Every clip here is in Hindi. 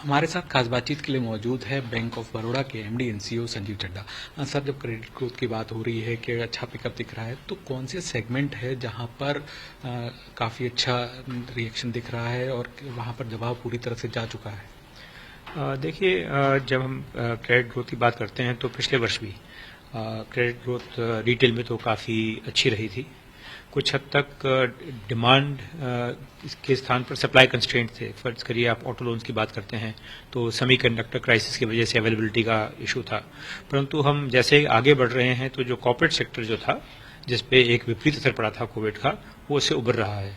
हमारे साथ खास बातचीत के लिए मौजूद है बैंक ऑफ बड़ौदा के MD and CEO Sanjiv Chadha. Sir, जब क्रेडिट ग्रोथ की बात हो रही है कि अच्छा पिकअप दिख रहा है, तो कौन से सेगमेंट है जहां पर काफ़ी अच्छा रिएक्शन दिख रहा है और वहां पर दबाव पूरी तरह से जा चुका है? देखिए, जब हम क्रेडिट ग्रोथ की बात करते हैं तो पिछले वर्ष भी क्रेडिट ग्रोथ रिटेल में तो काफ़ी अच्छी रही थी। कुछ हद तक डिमांड के स्थान पर सप्लाई कंस्ट्रेंट थे। फर्ज करिए आप ऑटो लोन्स की बात करते हैं तो सेमीकंडक्टर क्राइसिस की वजह से अवेलेबिलिटी का इशू था, परंतु हम जैसे आगे बढ़ रहे हैं तो जो कॉर्पोरेट सेक्टर जो था जिस पे एक विपरीत असर पड़ा था कोविड का, वो उससे उभर रहा है।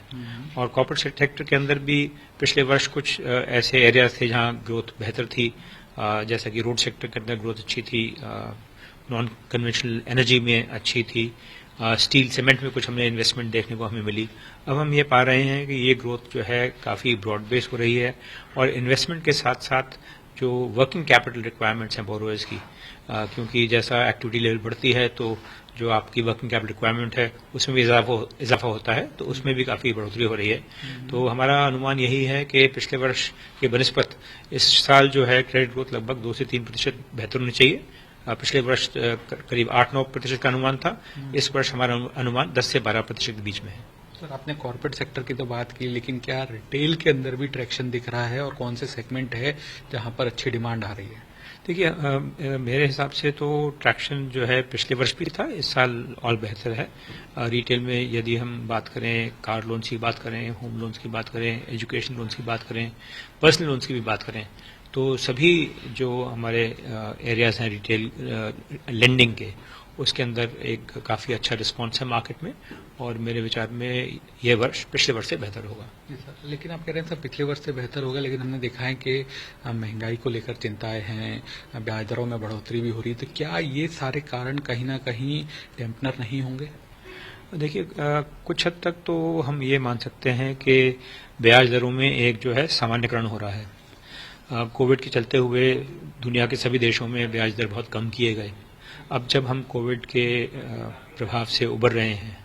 और कॉर्पोरेट सेक्टर के अंदर भी पिछले वर्ष कुछ ऐसे एरियाज थे जहां ग्रोथ बेहतर थी, जैसा कि रोड सेक्टर के अंदर ग्रोथ अच्छी थी, नॉन कन्वेंशनल एनर्जी में अच्छी थी, स्टील सीमेंट में कुछ हमें इन्वेस्टमेंट देखने को हमें मिली। अब हम ये पा रहे हैं कि ये ग्रोथ जो है काफ़ी ब्रॉड बेस हो रही है और इन्वेस्टमेंट के साथ साथ जो वर्किंग कैपिटल रिक्वायरमेंट्स हैं बोरोअर्स की, क्योंकि जैसा एक्टिविटी लेवल बढ़ती है तो जो आपकी वर्किंग कैपिटल रिक्वायरमेंट है उसमें भी इजाफा होता है, तो उसमें भी काफ़ी बढ़ोतरी हो रही है। तो हमारा अनुमान यही है कि पिछले वर्ष के बनस्पत इस साल जो है क्रेडिट ग्रोथ लगभग 2 से 3% बेहतर होनी चाहिए। पिछले वर्ष करीब 8-9% का अनुमान था, इस वर्ष हमारा अनुमान 10 से 12% के बीच में है। सर, आपने कॉर्पोरेट सेक्टर की तो बात की, लेकिन क्या रिटेल के अंदर भी ट्रैक्शन दिख रहा है और कौन से सेगमेंट है जहां पर अच्छी डिमांड आ रही है? देखिए, मेरे हिसाब से तो ट्रैक्शन जो है पिछले वर्ष भी था, इस साल और बेहतर है। रिटेल में यदि हम बात करें, कार लोन्स की बात करें, होम लोन्स की बात करें, एजुकेशन लोन्स की बात करें, पर्सनल लोन्स की भी बात करें, तो सभी जो हमारे एरियाज हैं रिटेल लेंडिंग के, उसके अंदर एक काफ़ी अच्छा रिस्पॉन्स है मार्केट में और मेरे विचार में ये वर्ष पिछले वर्ष से बेहतर होगा। जी सर, लेकिन आप कह रहे हैं सर पिछले वर्ष से बेहतर होगा, लेकिन हमने देखा है कि महंगाई को लेकर चिंताएं हैं, ब्याज दरों में बढ़ोतरी भी हो रही है, तो क्या ये सारे कारण कहीं ना कहीं डैम्पनर नहीं होंगे? देखिए, कुछ हद तक तो हम ये मान सकते हैं कि ब्याज दरों में एक जो है सामान्यकरण हो रहा है। कोविड के चलते हुए दुनिया के सभी देशों में ब्याज दर बहुत कम किए गए। अब जब हम कोविड के प्रभाव से उबर रहे हैं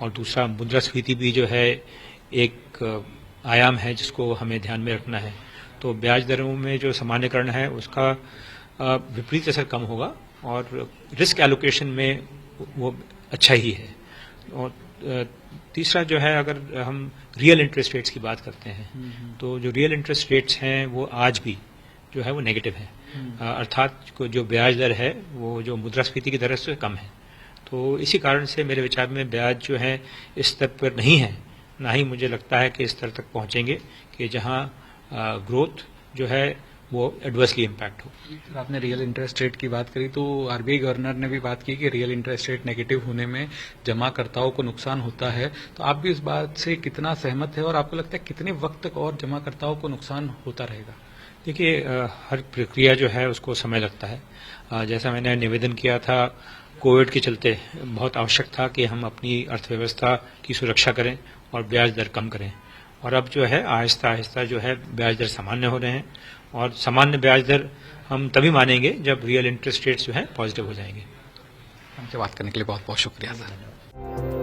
और दूसरा मुद्रास्फीति भी जो है एक आयाम है जिसको हमें ध्यान में रखना है, तो ब्याज दरों में जो सामान्यकरण है उसका विपरीत असर कम होगा और रिस्क एलोकेशन में वो अच्छा ही है। और तीसरा जो है, अगर हम रियल इंटरेस्ट रेट्स की बात करते हैं तो जो रियल इंटरेस्ट रेट्स हैं वो आज भी जो है वो नेगेटिव है, अर्थात जो ब्याज दर है वो जो मुद्रास्फीति की दर से कम है। तो इसी कारण से मेरे विचार में ब्याज जो है इस स्तर पर नहीं है, ना ही मुझे लगता है कि इस स्तर तक पहुंचेंगे कि जहां ग्रोथ जो है वो एडवर्सली इम्पैक्ट हो। आपने रियल इंटरेस्ट रेट की बात करी, तो आरबीआई गवर्नर ने भी बात की कि रियल इंटरेस्ट रेट नेगेटिव होने में जमाकर्ताओं को नुकसान होता है, तो आप भी इस बात से कितना सहमत है और आपको लगता है कितने वक्त तक और जमाकर्ताओं को नुकसान होता रहेगा? देखिए, हर प्रक्रिया जो है उसको समय लगता है। जैसा मैंने निवेदन किया था, कोविड के चलते बहुत आवश्यक था कि हम अपनी अर्थव्यवस्था की सुरक्षा करें और ब्याज दर कम करें, और अब जो है आहिस्ता आहिस्ता जो है ब्याज दर सामान्य हो रहे हैं और सामान्य ब्याज दर हम तभी मानेंगे जब रियल इंटरेस्ट रेट्स जो है पॉजिटिव हो जाएंगे। हमसे बात करने के लिए बहुत बहुत शुक्रिया सर।